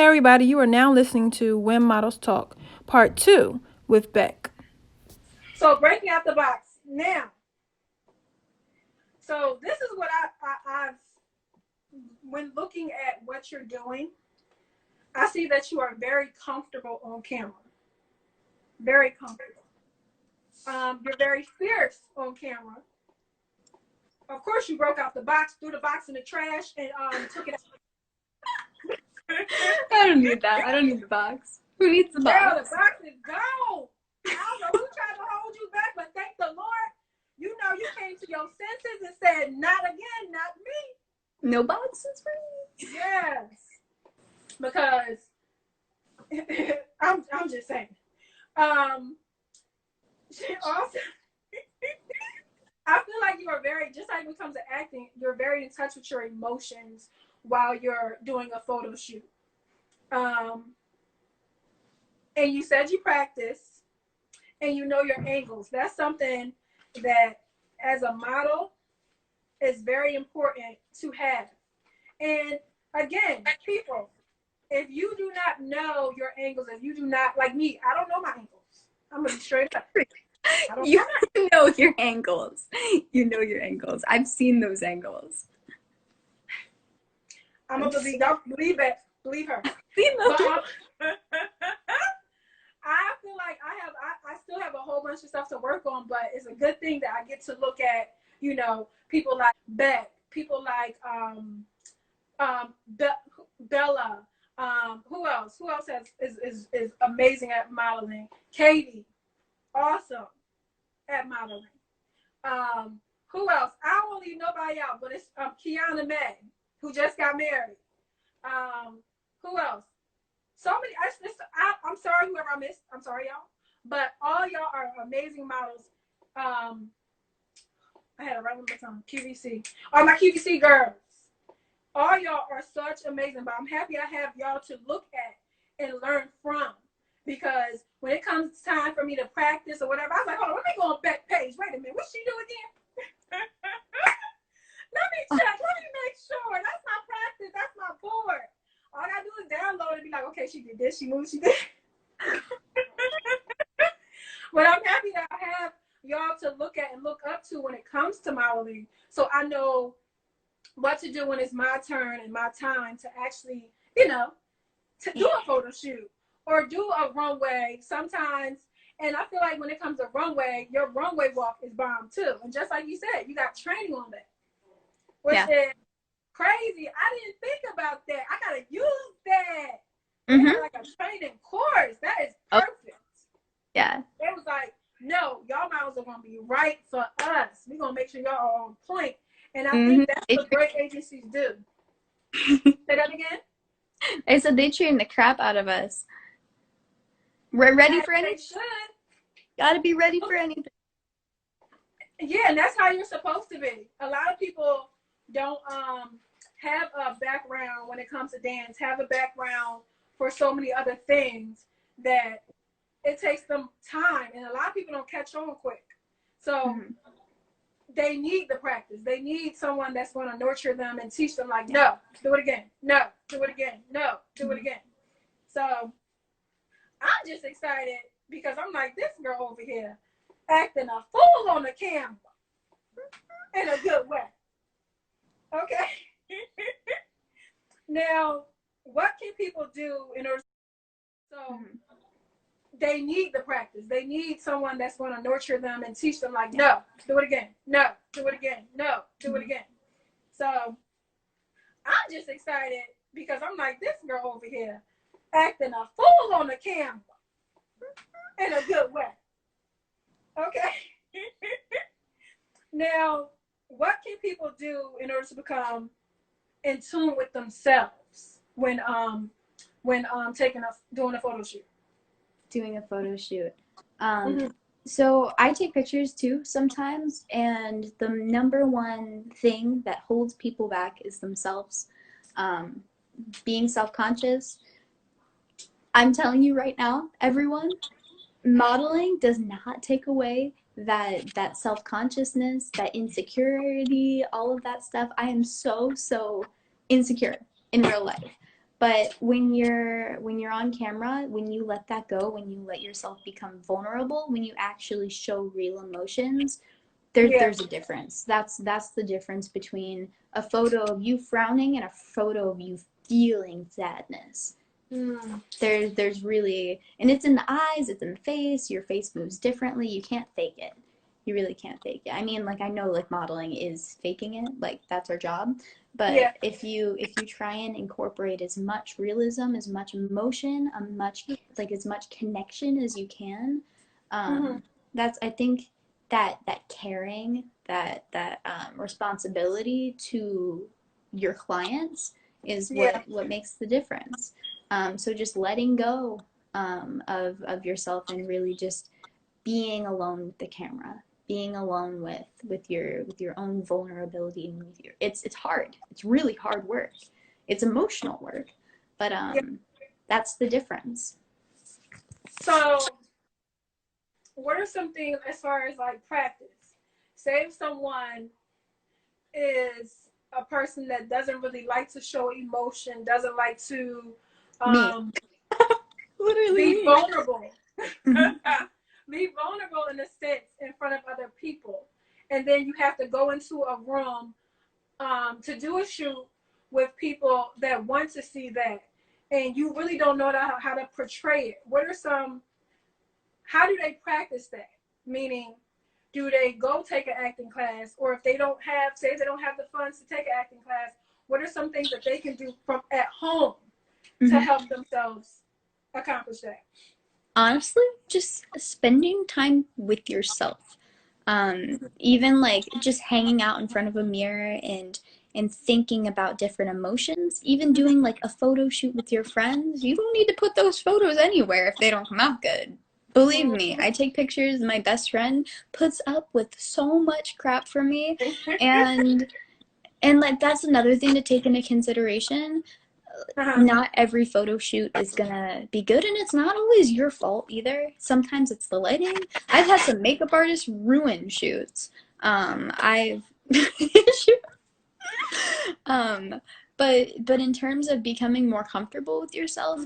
Hey everybody, you are now listening to When Models Talk, Part 2 with Bec. So breaking out the box now. So this is what I've when looking at what you're doing, I see that you are very comfortable on camera. Very comfortable. You're very fierce on camera. Of course, you broke out the box, threw the box in the trash, and took it out. I don't need that. I don't need the box. Who needs the box? Girl, the box is gone. I don't know who tried to hold you back, but thank the Lord, you came to your senses and said, "Not again, not me." No boxes for me. Yes, because I'm just saying. She also, I feel like you are very, just like when it comes to acting, you're very in touch with your emotions while you're doing a photo shoot. And you said you practice and you know your angles. That's something that as a model is very important to have. And again, people, if you do not know your angles, if you do not, like me, I don't know my angles. I'm gonna be straight up. You know your angles. You know your angles. I've seen those angles. I'm gonna believe it. Believe her. Seen them. I feel like I still have a whole bunch of stuff to work on, but it's a good thing that I get to look at, people like Bec, people like Bella. Who else? Who else is amazing at modeling? Katie, awesome at modeling. Who else? I don't leave nobody out, but it's Kiana May, who just got married. Who else? So many. I'm sorry, whoever I missed. I'm sorry, y'all. But all y'all are amazing models. I had a right one more time. QVC. All my QVC girls. All y'all are such amazing. But I'm happy I have y'all to look at and learn from. Because when it comes time for me to practice or whatever, I was like, hold on, let me go on back page. Wait a minute, what she do again? Let me check. Let me make sure. That's my practice. That's my board. All I gotta do is download and be like, okay, she did this, she moved, she did. But I'm happy that I have y'all to look at and look up to when it comes to modeling. So I know what to do when it's my turn and my time to actually, to do a photo shoot or do a runway sometimes. And I feel like when it comes to runway, your runway walk is bomb too. And just like you said, you got training on that. Which is crazy. I didn't think about that. I gotta use that. Like a training course. That is perfect. Yeah. It was like, no, y'all models are gonna be right for us. We're gonna make sure y'all are on point. And I think that's what great agencies do. Say that again? I said they train the crap out of us. We're ready for anything. They should. Gotta be ready for anything. Yeah, and that's how you're supposed to be. A lot of people don't have a background when it comes to dance, have a background for so many other things that it takes them time. And a lot of people don't catch on quick. So they need the practice. They need someone that's going to nurture them and teach them like, no, do it again. No, do it again. No, do it again. So I'm just excited because I'm like, this girl over here acting a fool on the camera in a good way. Okay. Now, what can people do in order? So they need the practice. They need someone that's going to nurture them and teach them like, no, do it again. No, do it again. No, do it again. So I'm just excited because I'm like, this girl over here acting a fool on the camera in a good way. Okay. Now, what can people do in order to become in tune with themselves when doing a photo shoot? Doing a photo shoot. So I take pictures too sometimes, and the number one thing that holds people back is themselves. Being self-conscious. I'm telling you right now, everyone, modeling does not take away that self-consciousness, that insecurity, all of that stuff. I am so insecure in real life, But when you're on camera, when you let that go, when you let yourself become vulnerable, when you actually show real emotions, there's a difference. That's the difference between a photo of you frowning and a photo of you feeling sadness. There's really, and it's in the eyes, it's in the face, your face moves differently. You can't fake it. You really can't fake it. I mean, like, I know, like, modeling is faking it, like, that's our job. But if you try and incorporate as much realism, as much emotion, as much connection as you can, that's, I think, that caring, that responsibility to your clients is what makes the difference. So just letting go of yourself and really just being alone with the camera, being alone with your own vulnerability, and with your, it's hard. It's really hard work. It's emotional work, but that's the difference. So what are some things as far as like practice? Say if someone is a person that doesn't really like to show emotion, doesn't like to literally be vulnerable. Be vulnerable in a sense in front of other people. And then you have to go into a room to do a shoot with people that want to see that. And you really don't know how to portray it. How do they practice that? Meaning, do they go take an acting class? Or if they don't have the funds to take an acting class, what are some things that they can do from at home to help themselves accomplish that? Honestly, just spending time with yourself. Even like just hanging out in front of a mirror and thinking about different emotions, even doing like a photo shoot with your friends. You don't need to put those photos anywhere if they don't come out good. Believe me, I take pictures. My best friend puts up with so much crap for me, and like, that's another thing to take into consideration. Not every photo shoot is gonna be good, and it's not always your fault either. Sometimes it's the lighting. I've had some makeup artists ruin shoots. I've but in terms of becoming more comfortable with yourself,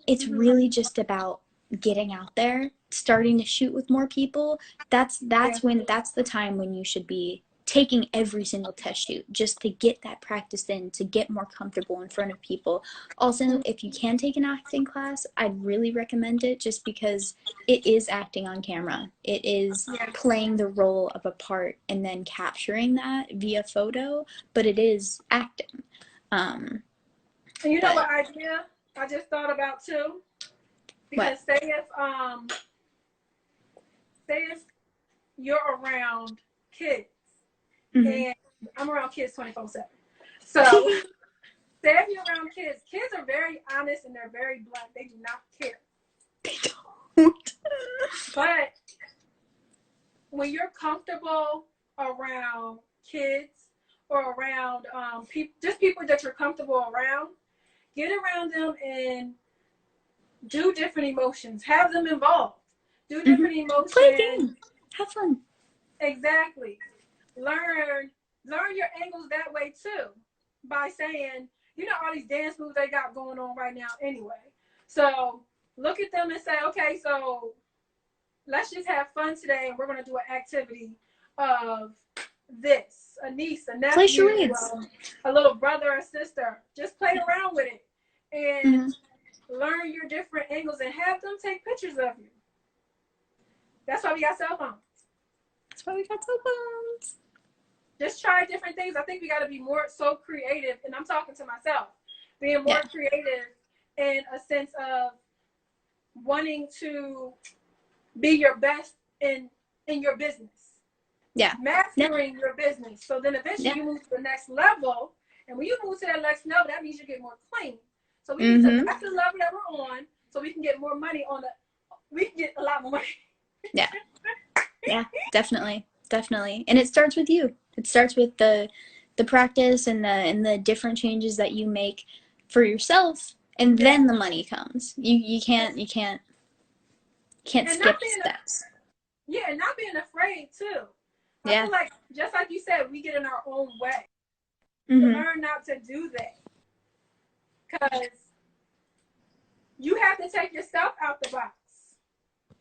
it's really just about getting out there, starting to shoot with more people. That's the time when you should be taking every single test shoot, just to get that practice in, to get more comfortable in front of people. Also, if you can take an acting class, I'd really recommend it, just because it is acting on camera. It is playing the role of a part and then capturing that via photo, but it is acting. And you know what idea I just thought about too? Because say if you're around kids, and I'm around kids 24/7. So say if you're around kids are very honest and they're very blunt. They do not care. They don't. But when you're comfortable around kids or around people that you're comfortable around, get around them and do different emotions. Have them involved. Do different emotions. Play a game. Have fun. Exactly. Learn your angles that way too, by saying, all these dance moves they got going on right now anyway. So look at them and say, okay, so let's just have fun today, and we're going to do an activity of this. A niece, a nephew, a little brother or sister. Just play around with it and learn your different angles and have them take pictures of you. That's why we got cell phones. Just try different things. I think we got to be so creative, and I'm talking to myself, being more creative in a sense of wanting to be your best in your business. Mastering your business. So then eventually you move to the next level, and when you move to that next level, that means you get more clean. So we need to back to the level that we're on, so we can get more money we can get a lot more money. Yeah, definitely. And it starts with you. It starts with the practice and the different changes that you make for yourself, and then the money comes. You can't skip steps. Yeah, and not being afraid too. I feel like, just like you said, we get in our own way. To learn not to do that. Because to take yourself out the box.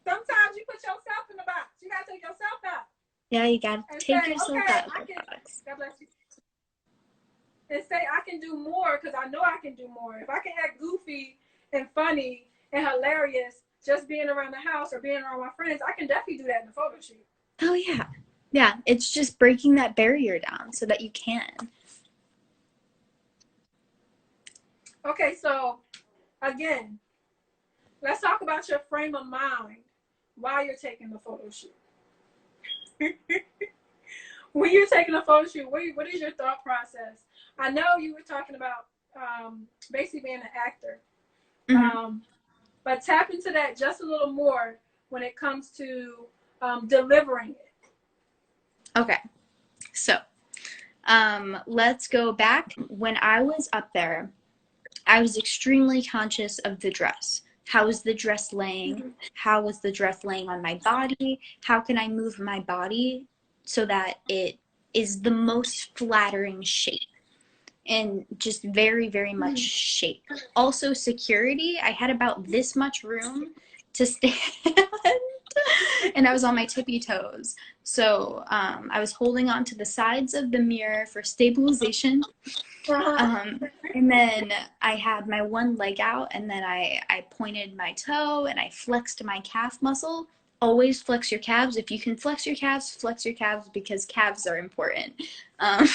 Sometimes you put yourself in the box. You got to take yourself out. Yeah, you got to take yourself out of the box. God bless you. And say, I can do more because I know I can do more. If I can act goofy and funny and hilarious just being around the house or being around my friends, I can definitely do that in the photo shoot. Oh, yeah. Yeah, it's just breaking that barrier down so that you can. Okay, so again, let's talk about your frame of mind while you're taking the photo shoot. When you're taking a photo shoot, what is your thought process? I know you were talking about basically being an actor, but tap into that just a little more when it comes to delivering it. Okay, so let's go back. When I was up there, I was extremely conscious of the dress. How was the dress laying? How was the dress laying on my body? How can I move my body so that it is the most flattering shape? And just very, very much shape. Also security. I had about this much room to stand and I was on my tippy toes. So I was holding on to the sides of the mirror for stabilization. And then I had my one leg out, and then I pointed my toe and I flexed my calf muscle. Always flex your calves. If you can flex your calves because calves are important. And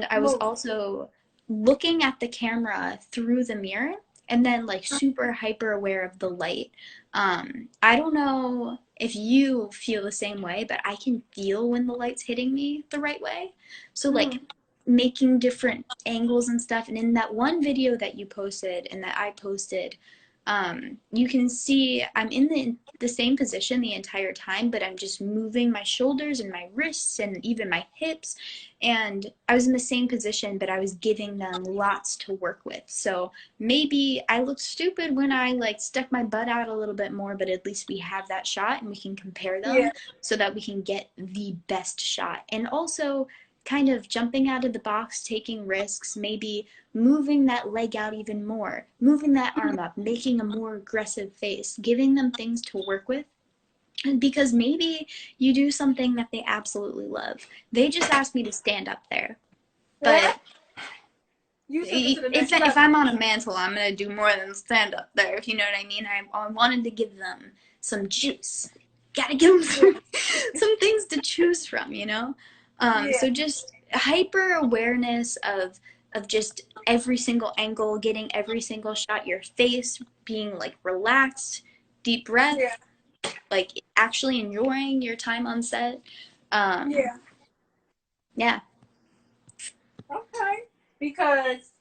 I was also looking at the camera through the mirror and then like super hyper aware of the light. I don't know if you feel the same way, but I can feel when the light's hitting me the right way. So like making different angles and stuff. And in that one video that you posted and that I posted, you can see I'm in the same position the entire time, but I'm just moving my shoulders and my wrists and even my hips. And I was in the same position, but I was giving them lots to work with. So maybe I looked stupid when I like stuck my butt out a little bit more, but at least we have that shot and we can compare them so that we can get the best shot. And also kind of jumping out of the box, taking risks, maybe moving that leg out even more, moving that arm up, making a more aggressive face, giving them things to work with. Because maybe you do something that they absolutely love. They just asked me to stand up there. But if I'm on a mantle, I'm going to do more than stand up there, if you know what I mean. I wanted to give them some juice. Gotta give them some things to choose from, you know? So just hyper awareness of just every single angle, getting every single shot, your face being like relaxed, deep breath, like actually enjoying your time on set. Yeah. Okay. Because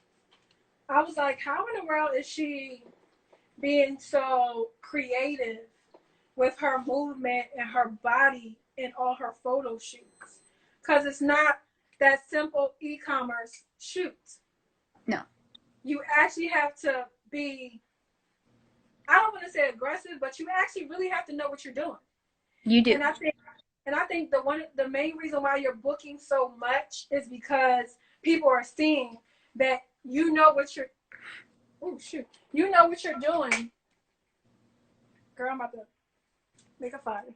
I was like, how in the world is she being so creative with her movement and her body in all her photo shoots? Because it's not that simple e-commerce shoot. No. You actually have to be, I don't want to say aggressive, but you actually really have to know what you're doing. You do. And I think the main reason why you're booking so much is because people are seeing that you know what you're doing. Girl, I'm about to make a fire.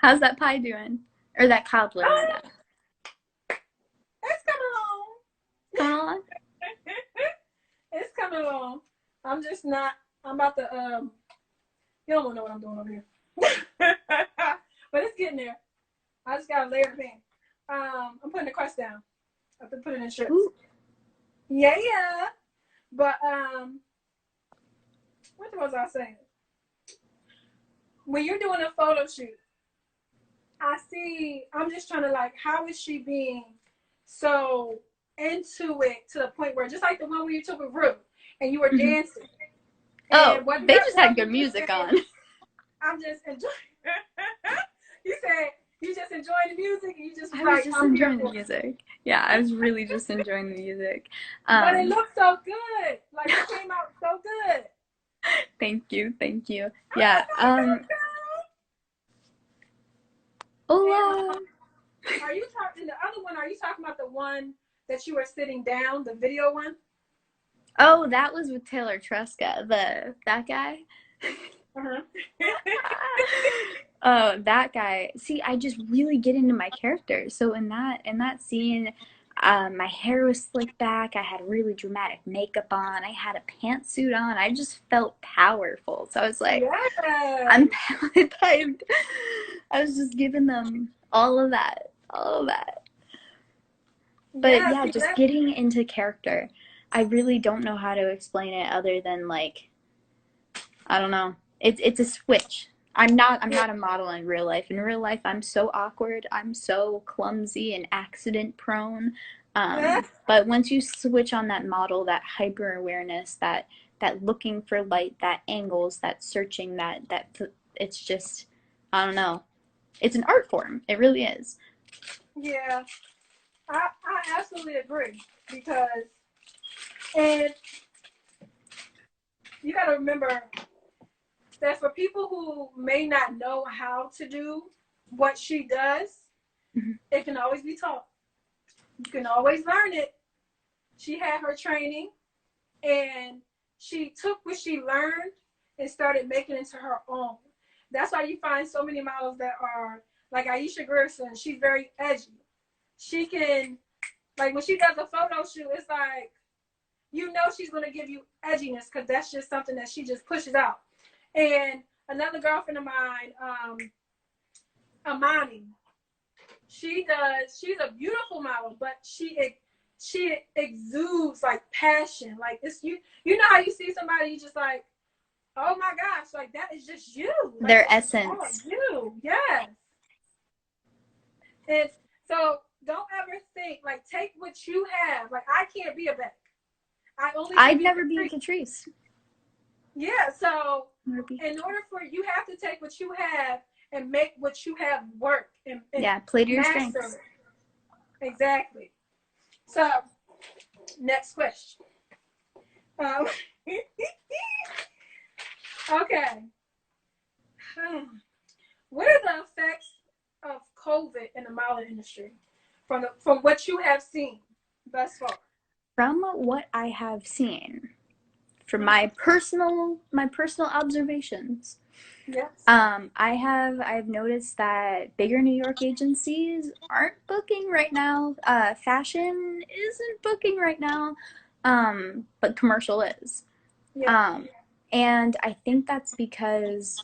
How's that pie doing? Or that cobbler? It's coming along. Coming along? It's coming along. I'm about to you don't want to know what I'm doing over here. But it's getting there. I just gotta layer the pan. I'm putting the crust down. I have to put it in strips. Yeah. But what was I saying? When you're doing a photo shoot, I'm just trying to like, how is she being so into it to the point where, just like the one where you took with Rue and you were dancing. Oh, they just had good music on. I'm just enjoying. You said you just enjoying the music. And you just I was just enjoying the music. Yeah, I was really just enjoying the music. But it looked so good. Like it came out so good. Thank you. Yeah. Hola. Are you talking the other one? Are you talking about the one that you were sitting down, the video one? Oh, that was with Taylor Truska, that guy. Uh-huh. Oh, that guy. See, I just really get into my character. So in that scene, my hair was slicked back. I had really dramatic makeup on. I had a pantsuit on. I just felt powerful. So I was like, I'm Yes. palette. I was just giving them all of that. But Yes. yeah, See just that? getting into character. I really don't know how to explain it other than like, I don't know. It's a switch. I'm Yeah. not a model in real life. In real life, I'm so awkward. I'm so clumsy and accident prone. But once you switch on that model, that hyper awareness, that looking for light, that angles, that searching, that it's just, I don't know. It's an art form. It really is. Yeah. I absolutely agree because, and you got to remember that for people who may not know how to do what she does, Mhm. it can always be taught. You can always learn it. She had her training and she took what she learned and started making it into her own. That's why you find so many models that are like Aisha Gerson. She's very edgy. She can, like, when she does a photo shoot, it's like, you know, she's going to give you edginess because that's just something that she just pushes out. And another girlfriend of mine, Amani, she's a beautiful model, but she exudes like passion. Like, it's you know how you see somebody, you just like, oh my gosh, like that is just you. Like, Their this is all essence. you. Yes. And so don't ever think, like, take what you have. Like, I can't be a Bec. I only can I'd be a never be a Catrice. Catrice. Yeah, so Never be. in order for you have to take what you have and make what you have work and Yeah, play to your master strengths. it. Exactly. So next question. Um, okay. What are the effects of COVID in the model industry from what you have seen thus far? From what I have seen, from Mm-hmm. my personal observations, Yes. I've noticed that bigger New York agencies aren't booking right now. Fashion isn't booking right now, but commercial is. Yeah. Um, and I think that's because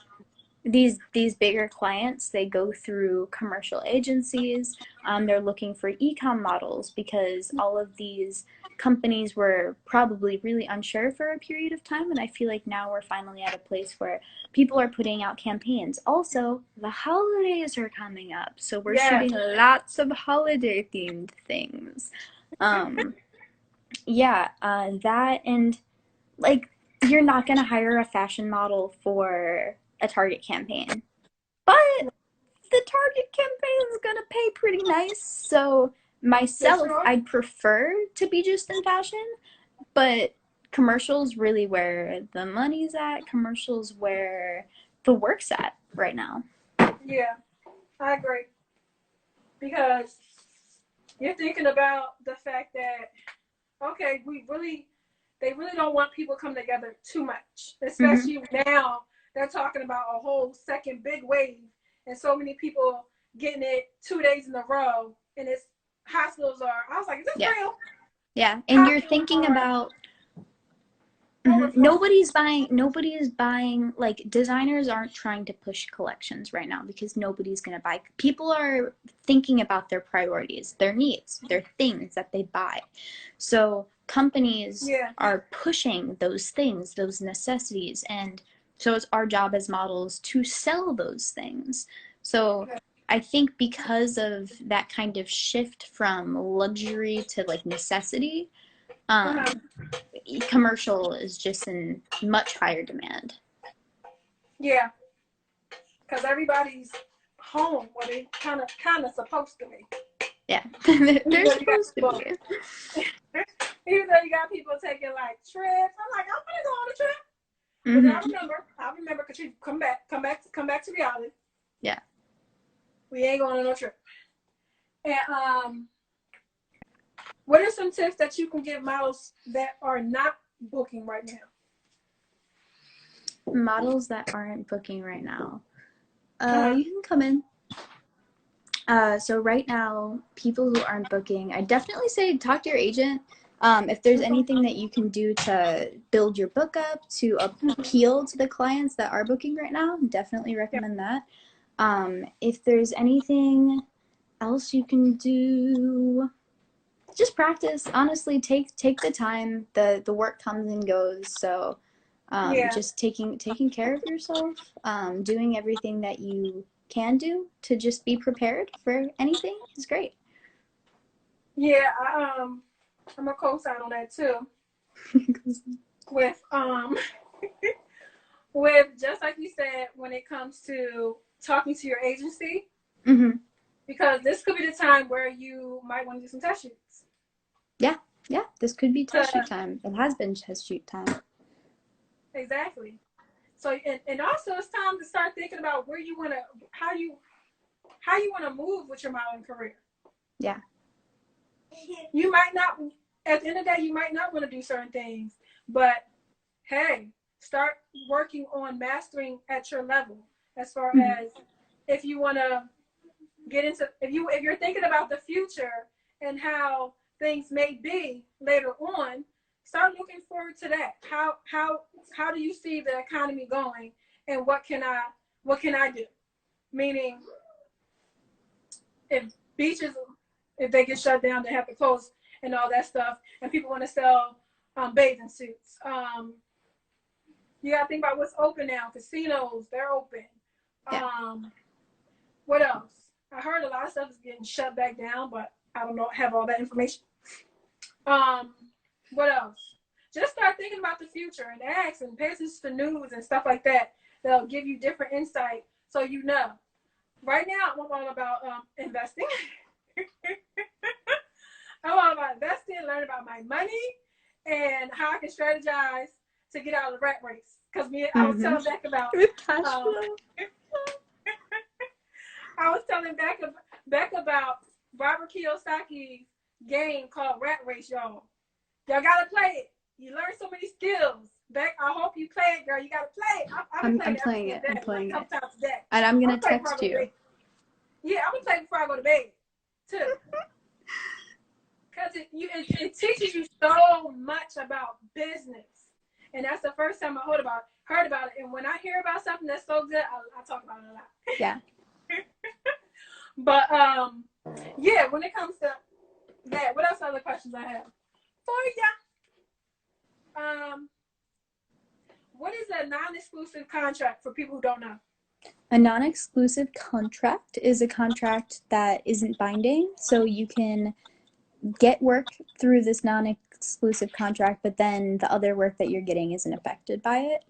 these bigger clients, they go through commercial agencies. They're looking for e-com models because all of these companies were probably really unsure for a period of time, and I feel like now we're finally at a place where people are putting out campaigns. Also, the holidays are coming up, so we're Yes. shooting lots of holiday themed things. um yeah, that, and like, you're not going to hire a fashion model for a Target campaign, but the Target campaign is going to pay pretty nice. So For myself, sure. I'd prefer to be just in fashion, but commercials really where the money's at. Commercials where the work's at right now. Yeah, I agree. Because you're thinking about the fact that, okay, they really don't want people to come together too much, Mm-hmm. especially now they're talking about a whole second big wave and so many people getting it 2 days in a row, and it's hospitals are, I was like, is this Yeah, real? yeah, and you're Hospitals thinking are about, overflowing. Nobody is buying, like, designers aren't trying to push collections right now because nobody's going to buy. People are thinking about their priorities, their needs, their things that they buy. So companies Yeah. are pushing those things, those necessities, and so it's our job as models to sell those things. So I think because of that kind of shift from luxury to like necessity, Uh-huh. um, commercial is just in much higher demand. Yeah, because everybody's home where they kind of supposed to be. Yeah, Even they're though you got supposed to people, be. even though you got people taking like trips, I'm like, I'm gonna go on a trip. But then Mm-hmm. I remember, because you come back to reality. Yeah. We ain't going on no trip. And what are some tips that you can give models that are not booking right now? Models that aren't booking right now. Uh-huh. You can come in. So right now, people who aren't booking, I definitely say talk to your agent. If there's anything that you can do to build your book up to appeal to the clients that are booking right now, definitely recommend that. If there's anything else you can do, just practice. Honestly, take the time. The work comes and goes. So just taking care of yourself, doing everything that you can do to just be prepared for anything is great. Yeah, I'm a co-sign on that too. With with just like you said, when it comes to talking to your agency, because this could be the time where you might want to do some test shoots. Yeah, this could be test shoot time. It has been test shoot time. Exactly. So and also it's time to start thinking about where you want to, how you want to move with your modeling career. Yeah. You might not, at the end of the day, you might not want to do certain things, but hey, start working on mastering at your level. As far as if you want to get into, if you're thinking about the future and how things may be later on, start looking forward to that. How do you see the economy going, and what can I do? Meaning, if beaches, if they get shut down, they have to close and all that stuff, and people want to sell bathing suits. You got to think about what's open now. Casinos, they're open. What else? I heard a lot of stuff is getting shut back down, but I don't know, have all that information. What else? Just start thinking about the future and ask and pay attention to news and stuff like that. They'll give you different insight, so you know. Right now, I'm all about investing. I'm all about investing, learn about my money, and how I can strategize to get out of the rat race. Because I was telling Bec about I was telling Bec about Robert Kiyosaki's game called Rat Race, y'all. Y'all gotta play it. You learn so many skills. Bec, I hope you play it, girl. You gotta play it. I'm playing it. I'm playing it. And I'm gonna text you. Yeah, I'm gonna play before I go to bed too. Because it teaches you so much about business, and that's the first time I heard about it. And when I hear about something that's so good, I talk about it a lot. Yeah. But yeah, when it comes to that, what else other questions I have for ya? What is a non-exclusive contract for people who don't know? A non-exclusive contract is a contract that isn't binding, so you can get work through this non-exclusive contract, but then the other work that you're getting isn't affected by it.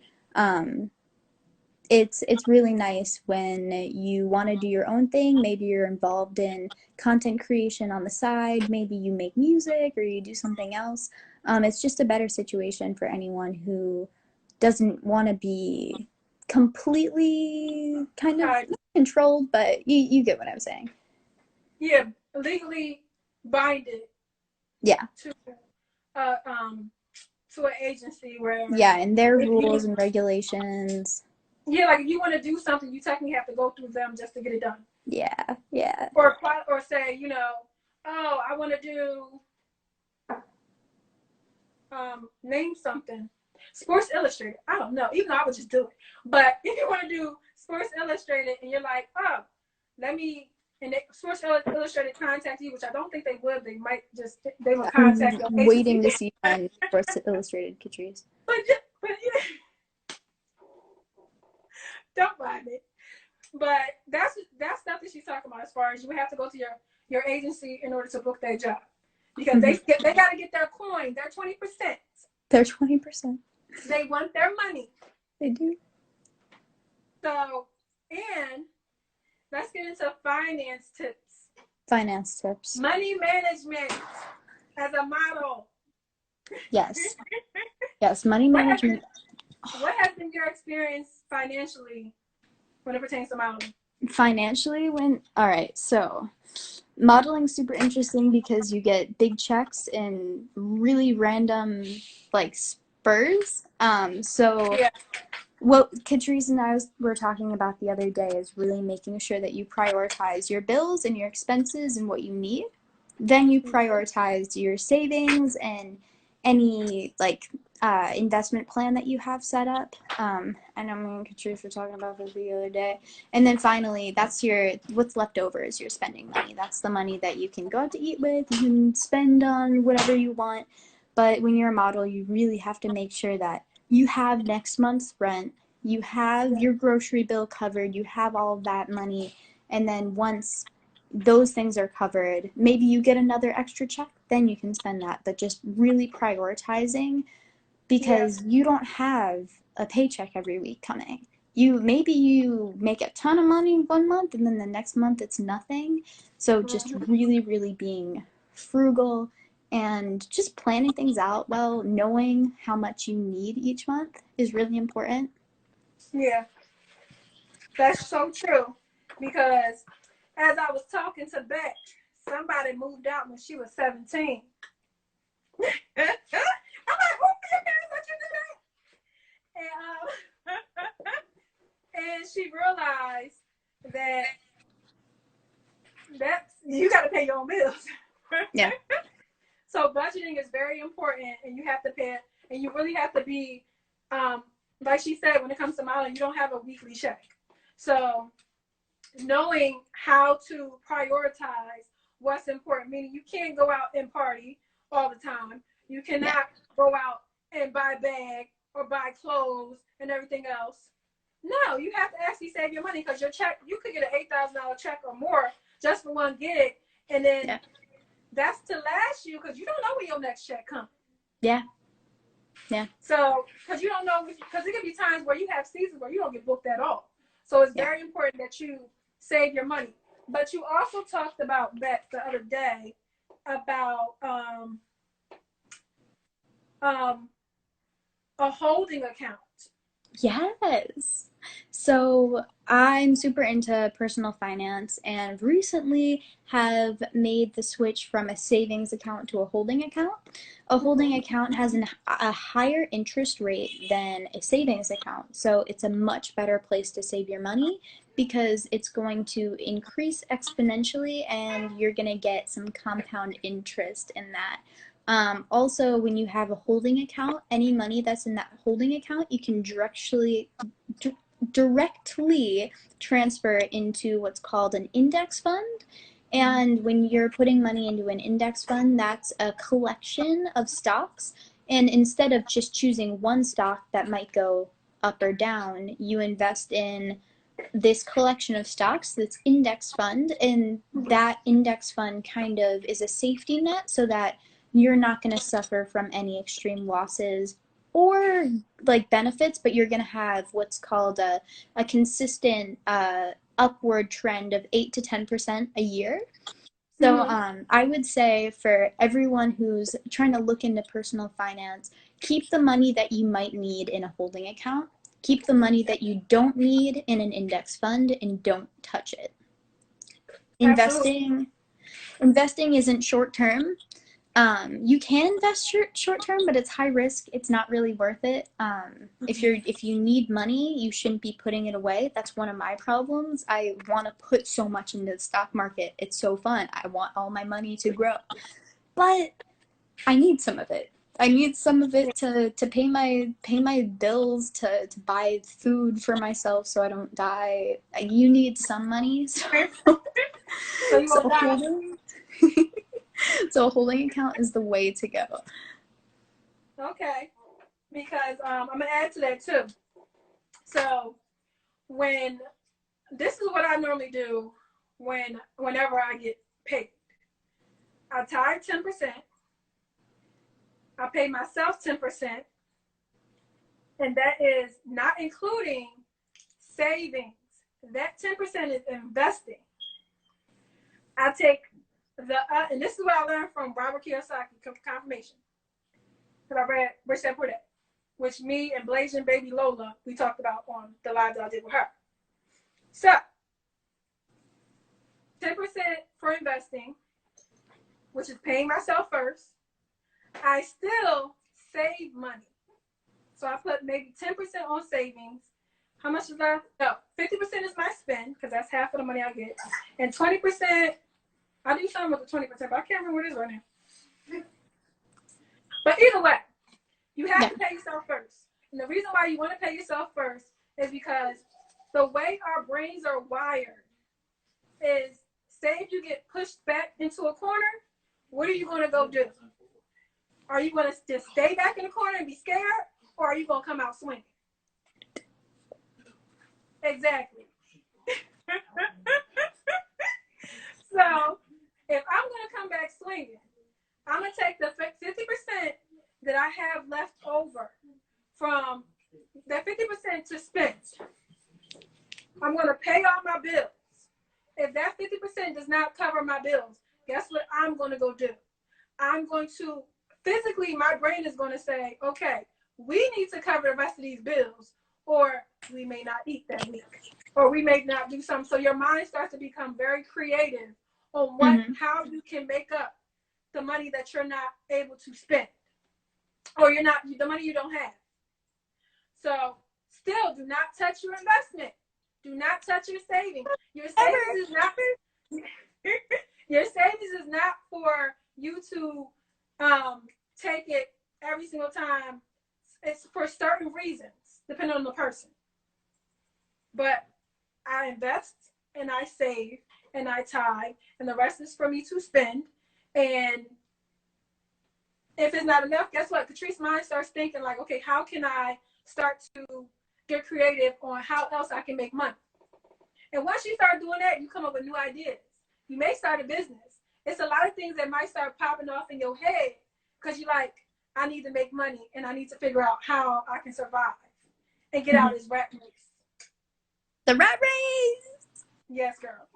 It's really nice when you want to do your own thing. Maybe you're involved in content creation on the side. Maybe you make music or you do something else. It's just a better situation for anyone who doesn't want to be completely kind of controlled, but you get what I'm saying. Yeah, legally binded. Yeah. To an agency where. Yeah, and their rules and regulations. Yeah, like if you want to do something, you technically have to go through them just to get it done. Yeah, yeah. Or say, oh, I want to do, name something. Sports Illustrated. I don't know. Even though I would just do it. But if you want to do Sports Illustrated and you're like, oh, and Sports Illustrated contact you, which I don't think they would. They would contact you. Waiting to see on Sports Illustrated, Catrice. But yeah. Don't mind it. But that's stuff that she's talking about, as far as you have to go to your agency in order to book their job. Because they got to get their coin, their 20%. Their 20%. They want their money. They do. So, and let's get into finance tips. Finance tips. Money management as a model. Yes. Yes, money management. What has been your experience financially when it pertains to modeling? Financially, all right, so modeling's super interesting because you get big checks in really random, like, spurs. So Yeah. what Catrice and I were talking about the other day is really making sure that you prioritize your bills and your expenses and what you need. Then you prioritize your savings and any like investment plan that you have set up. And I mean, Catrice were talking about this the other day. And then finally, that's your what's left over is your spending money. That's the money that you can go out to eat with. You can spend on whatever you want. But when you're a model, you really have to make sure that you have next month's rent, you have your grocery bill covered, you have all of that money, and then once those things are covered, maybe you get another extra check, then you can spend that. But just really prioritizing, because you don't have a paycheck every week coming. Maybe you make a ton of money one month and then the next month it's nothing. So just really, really being frugal and just planning things out well, knowing how much you need each month is really important. Yeah, that's so true. Because as I was talking to Bec, somebody moved out when she was 17. I'm like, oh, your parents let you do that? And she realized that you got to pay your own bills. Yeah. So budgeting is very important, and you have to pay it, and you really have to be, like she said, when it comes to modeling, you don't have a weekly check. So knowing how to prioritize what's important, meaning you can't go out and party all the time. You cannot go out and buy a bag or buy clothes and everything else. No, you have to actually save your money, because your check, you could get an $8,000 check or more just for one gig, and then that's to last you, because you don't know when your next check comes. Yeah. So, because you don't know, because there can be times where you have seasons where you don't get booked at all. So it's very important that you save your money. But you also talked about, Bec, the other day about a holding account. Yes. So I'm super into personal finance and recently have made the switch from a savings account to a holding account. A holding account has a higher interest rate than a savings account. So it's a much better place to save your money because it's going to increase exponentially and you're going to get some compound interest in that. Also, when you have a holding account, any money that's in that holding account, you can directly transfer into what's called an index fund. And when you're putting money into an index fund, that's a collection of stocks. And instead of just choosing one stock that might go up or down, you invest in this collection of stocks, this index fund, and that index fund kind of is a safety net so that you're not going to suffer from any extreme losses or like benefits, but you're going to have what's called a consistent upward trend of 8 to 10% a year. So I would say for everyone who's trying to look into personal finance, keep the money that you might need in a holding account, keep the money that you don't need in an index fund, and don't touch it. Investing isn't short term. You can invest short term, but it's high risk. It's not really worth it. If you need money, you shouldn't be putting it away. That's one of my problems. I want to put so much into the stock market. It's so fun. I want all my money to grow, but I need some of it. I need some of it to pay my bills, to buy food for myself so I don't die. You need some money, so you won't die. So a holding account is the way to go. Okay, because I'm gonna add to that too. So this is what I normally do whenever I get paid. I tithe 10%. I pay myself 10%, and that is not including savings. That 10% is investing. I take and this is what I learned from Robert Kiyosaki, Confirmation. Because I read Rich Dad Poor Dad, which me and Blasian Baby Lola, we talked about on the live that I did with her. So, 10% for investing, which is paying myself first. I still save money. So I put maybe 10% on savings. How much is that? No, 50% is my spend because that's half of the money I get, and 20%. I do something with the 20%, but I can't remember what it is right now. But either way, you have to pay yourself first. And the reason why you want to pay yourself first is because the way our brains are wired is, say if you get pushed back into a corner, what are you going to go do? Are you going to just stay back in the corner and be scared, or are you going to come out swinging? Exactly. So if I'm going to come back swinging, I'm going to take the 50% that I have left over from that 50% to spend. I'm going to pay all my bills. If that 50% does not cover my bills, guess what I'm going to go do? I'm going to physically, my brain is going to say, okay, we need to cover the rest of these bills, or we may not eat that week, or we may not do something. So your mind starts to become very creative on what, how you can make up the money that you're not able to spend, or you're not, the money you don't have. So still, do not touch your investment. Do not touch your savings. Your savings is not your savings is not for you to take it every single time. It's for certain reasons, depending on the person. But I invest and I save and I tithe, and the rest is for me to spend. And if it's not enough, guess what? Catrice's mind starts thinking like, okay, how can I start to get creative on how else I can make money? And once you start doing that, you come up with new ideas. You may start a business. It's a lot of things that might start popping off in your head because you're like, I need to make money and I need to figure out how I can survive and get out of this rat race. The rat race! Yes, girl.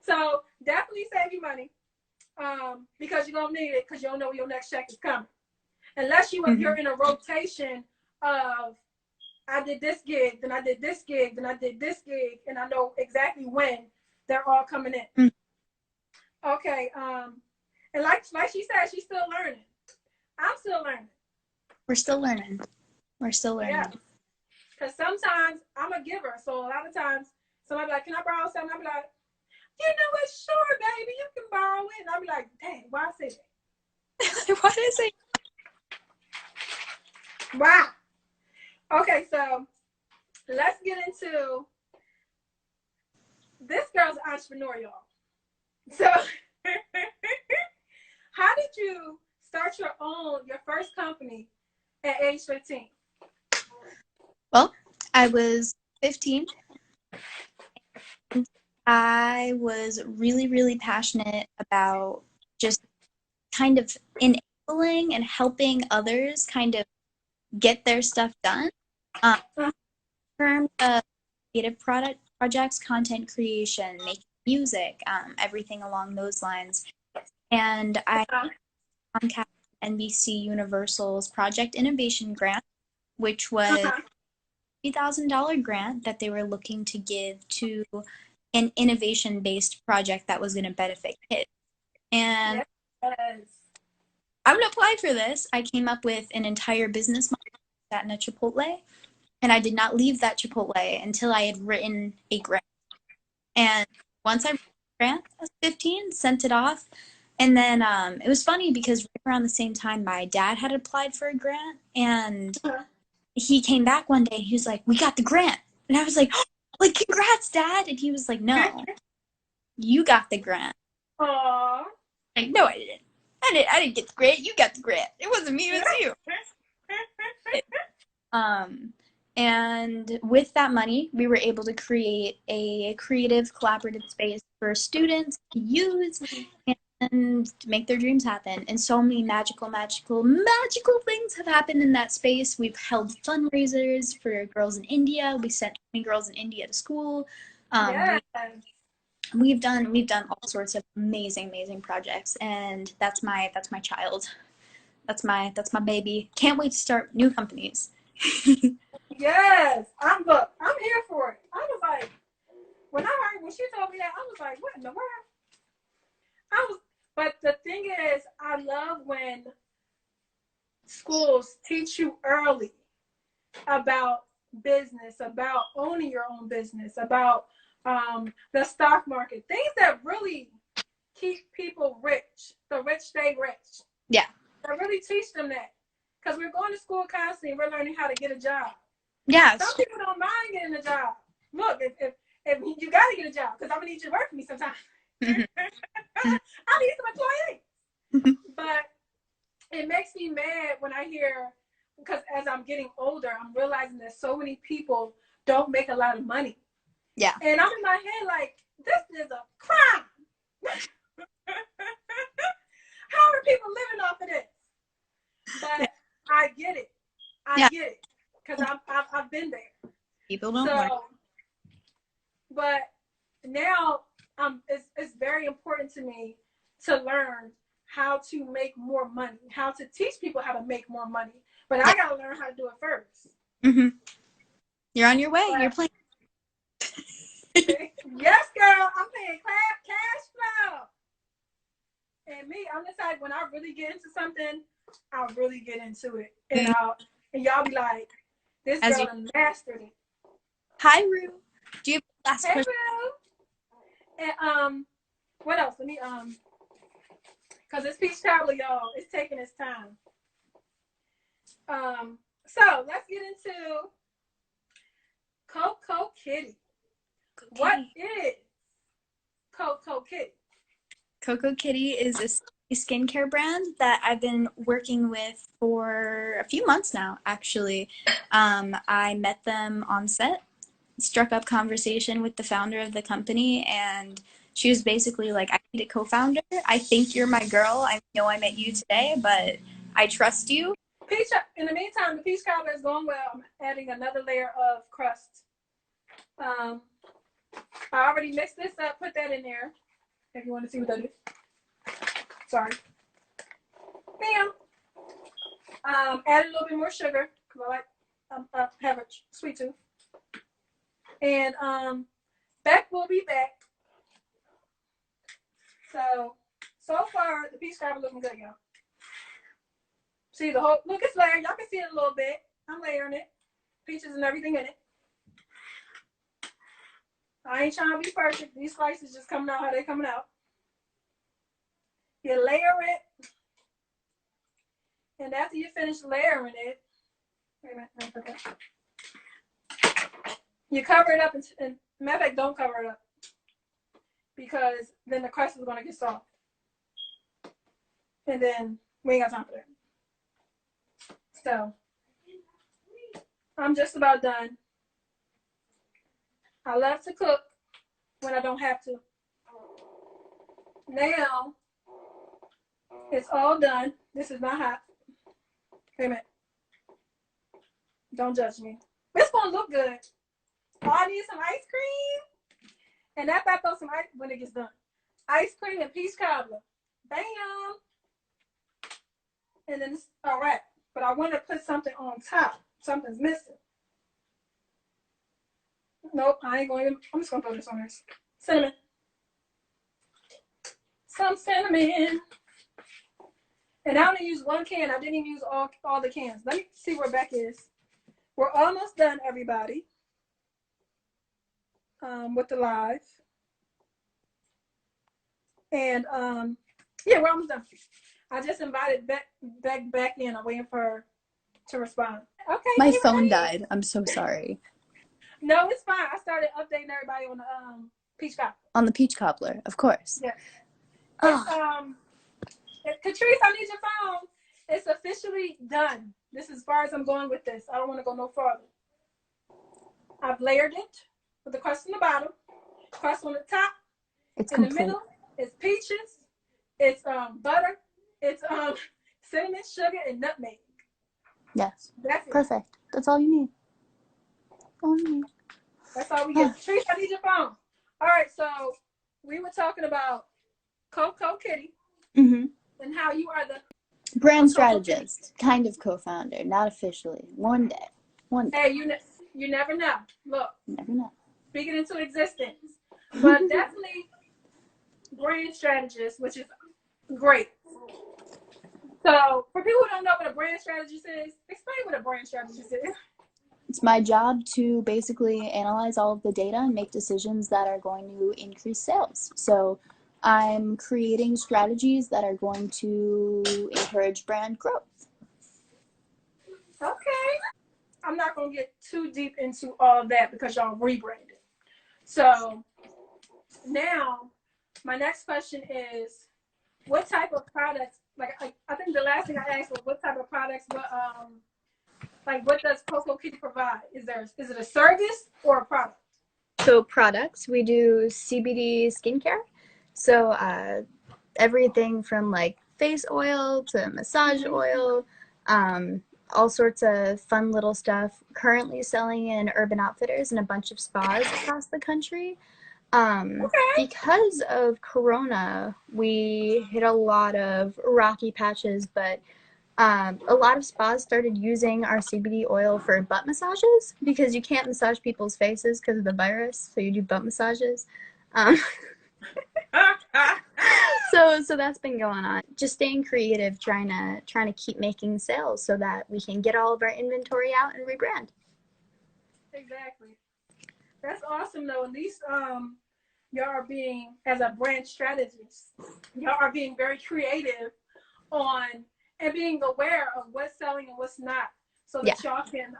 So definitely save your money because you're going to need it because you don't know when your next check is coming. Unless you're in a rotation of, I did this gig, then I did this gig, then I did this gig, and I know exactly when they're all coming in. Okay, and like she said, she's still learning. I'm still learning. We're still learning. Yeah. Because sometimes I'm a giver, so a lot of times somebody be like, can I borrow something? I'll be like, you know what, sure, baby, you can borrow it. And I'll be like, dang, why I say that? Why did I say? Wow. Okay, so let's get into this girl's an entrepreneur, y'all. So how did you start your first company at age 15? Well, I was 15. I was really, really passionate about just kind of enabling and helping others kind of get their stuff done. In terms of creative projects, content creation, making music, everything along those lines. And I contacted NBC Universal's Project Innovation Grant, which was a $50,000 grant that they were looking to give to an innovation-based project that was going to benefit kids. And I'm going to apply for this. I came up with an entire business model at in a Chipotle, and I did not leave that Chipotle until I had written a grant. And once I wrote the grant, I was 15, sent it off. And then it was funny because right around the same time, my dad had applied for a grant, and he came back one day and he was like, we got the grant. And I was like, congrats, Dad. And he was like, no, you got the grant. Aww. Like, no, I didn't. I didn't get the grant. You got the grant. It wasn't me, it was you. And with that money, we were able to create a creative, collaborative space for students to use and to make their dreams happen. And so many magical things have happened in that space. We've held fundraisers for girls in India. We sent 20 girls in India to school. We've done all sorts of amazing projects, and that's my child. That's my baby. Can't wait to start new companies. Yes, I'm here for it. I was like, when she told me that, I was like, what in the world? But the thing is, I love when schools teach you early about business, about owning your own business, about the stock market, things that really keep people rich. The rich stay rich. Yeah. That really teach them that. Because we're going to school constantly, we're learning how to get a job. Yeah. Some people don't mind getting a job. Look, if you got to get a job, because I'm going to need you to work for me sometime. I need some employees. But it makes me mad when I hear, because as I'm getting older, I'm realizing that so many people don't make a lot of money. Yeah. And I'm in my head like, this is a crime. How are people living off of this? But I get it. I get it. Because I've been there. People don't work. But now it's very important to me to learn how to make more money, how to teach people how to make more money. But I got to learn how to do it first. Mm-hmm. You're on your way. You're playing. Yes, girl. I'm paying cash flow. And me, I'm the type, when I really get into something, I'll really get into it. And y'all be like, this girl done mastered it. Hi, Rue. Do you have a last question? Rue. And what else? Let me because this peach cobbler, y'all, it's taking its time. So let's get into Coco Kitty. What is Coco Kitty? Coco Kitty is a skincare brand that I've been working with for a few months now, actually. I met them on set, struck up conversation with the founder of the company, and she was basically like, I need a co-founder. I think you're my girl. I know I met you today, but I trust you. In the meantime, the peach cobbler is going well. I'm adding another layer of crust. I already mixed this up, put that in there. If you want to see what that is. Sorry. Bam. Add a little bit more sugar because I have a sweet tooth. And Bec will be back. So far the peach cobbler looking good, y'all. See the whole look, it's layered. Y'all can see it a little bit. I'm layering it. Peaches and everything in it. I ain't trying to be perfect. These slices just coming out how they coming out. You layer it. And after you finish layering it, wait a minute, let me put that. You cover it up, and matter of fact, don't cover it up. Because then the crust is going to get soft. And then we ain't got time for that. So, I'm just about done. I love to cook when I don't have to. Now, it's all done. This is not hot. Wait a minute. Don't judge me. It's going to look good. Oh, I need some ice cream. And after I throw some ice, when it gets done. Ice cream and peach cobbler. Bam. And then it's all right. But I want to put something on top. Something's missing. Nope, I ain't going to. I'm just going to throw this on there. Cinnamon. Some cinnamon. And I only used one can. I didn't even use all the cans. Let me see where Bec is. We're almost done, everybody. With the live. And yeah, we're almost done. I just invited Bec back in. I'm waiting for her to respond. Okay. My phone died. I'm so sorry. No, it's fine. I started updating everybody on the peach cobbler. On the peach cobbler, of course. Yeah. Catrice, I need your phone. It's officially done. This is as far as I'm going with this. I don't want to go no farther. I've layered it with the crust on the bottom, crust on the top. It's in complete. The middle, it's peaches. It's butter. It's cinnamon, sugar, and nutmeg. Yes. That's it. Perfect. That's all you need. All you need. That's all we get. Catrice, I need your phone. All right, so we were talking about Coco Kitty. Mm-hmm. And how you are the brand strategist, kind of co-founder, not officially. One day. Hey, you never know. Look, you never know. Speak it into existence. But definitely brand strategist, which is great. So for people who don't know what a brand strategist is, explain what a brand strategist is. It's my job to basically analyze all of the data and make decisions that are going to increase sales. So I'm creating strategies that are going to encourage brand growth. Okay. I'm not going to get too deep into all of that because y'all rebranded. So now my next question is, what type of products, like I think the last thing I asked was what type of products, but like what does Coco Kitty provide? Is it a service or a product? So products, we do CBD skincare. So everything from like face oil to massage oil, all sorts of fun little stuff. Currently selling in Urban Outfitters and a bunch of spas across the country. Because of Corona, we hit a lot of rocky patches, but a lot of spas started using our CBD oil for butt massages because you can't massage people's faces because of the virus, so you do butt massages. So that's been going on. Just staying creative, trying to keep making sales so that we can get all of our inventory out and rebrand. Exactly. That's awesome though. At least y'all are being, as a brand strategist, y'all are being very creative on and being aware of what's selling and what's not, so that y'all can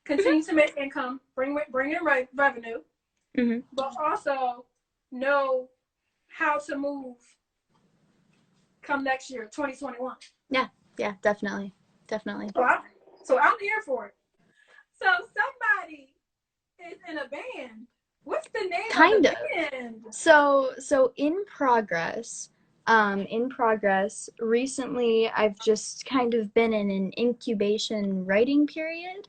continue to make income, bring in revenue, but also know how to move come next year, 2021. Yeah, definitely. So I'm here for it. So somebody is in a band. What's the name of the band? So in progress. Recently, I've just kind of been in an incubation writing period,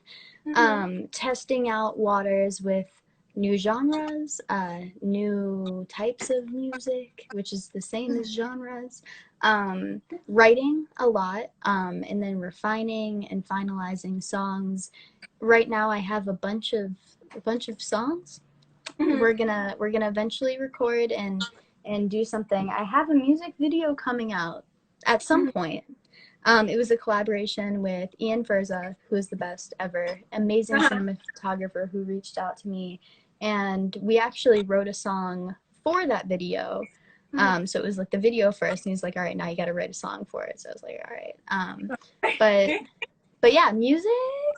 testing out waters with new genres, new types of music, which is the same as genres, writing a lot, and then refining and finalizing songs. Right now, I have a bunch of songs. We're gonna eventually record and do something. I have a music video coming out at some point. It was a collaboration with Ian Furza, who is the best ever, amazing cinematographer who reached out to me, and we actually wrote a song for that video. So it was like the video first, and he's like, all right, now you got to write a song for it. So I was like, all right. But yeah, music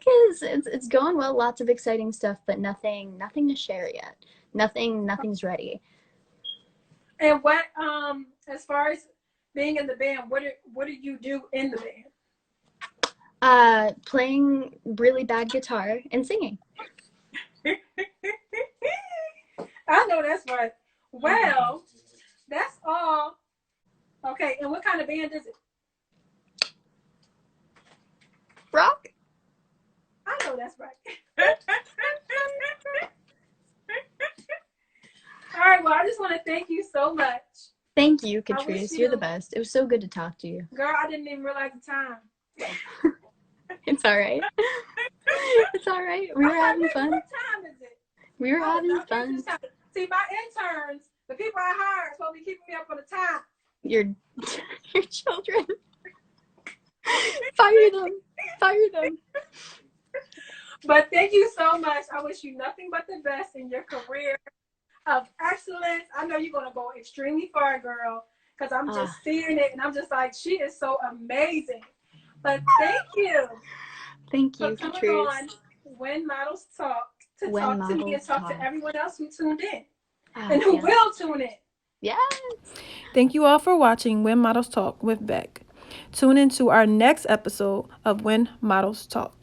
it's going well. Lots of exciting stuff, but nothing to share yet. Nothing's ready. And what, as far as being in the band, what do you do in the band? Playing really bad guitar and singing. I know that's right. Well, that's all. Okay, and what kind of band is it? Rock. I know that's right. All right, well, I just want to thank you so much. Thank you, Catrice. You're the best. It was so good to talk to you. Girl, I didn't even realize the time. It's all right. It's all right. We were having fun. What time is it? We were having fun. See, my interns, the people I hired, are supposed to be keeping me up on the time. Your children. Fire them. But thank you so much. I wish you nothing but the best in your career of excellence. I know you're going to go extremely far, girl, because I'm just seeing it, and I'm just like, she is so amazing. But thank you. Thank you, for coming Catrice. on When Models Talk to talk to me and talk to everyone else who tuned in and who will tune in. Yes. Thank you all for watching When Models Talk with Bec. Tune in to our next episode of When Models Talk.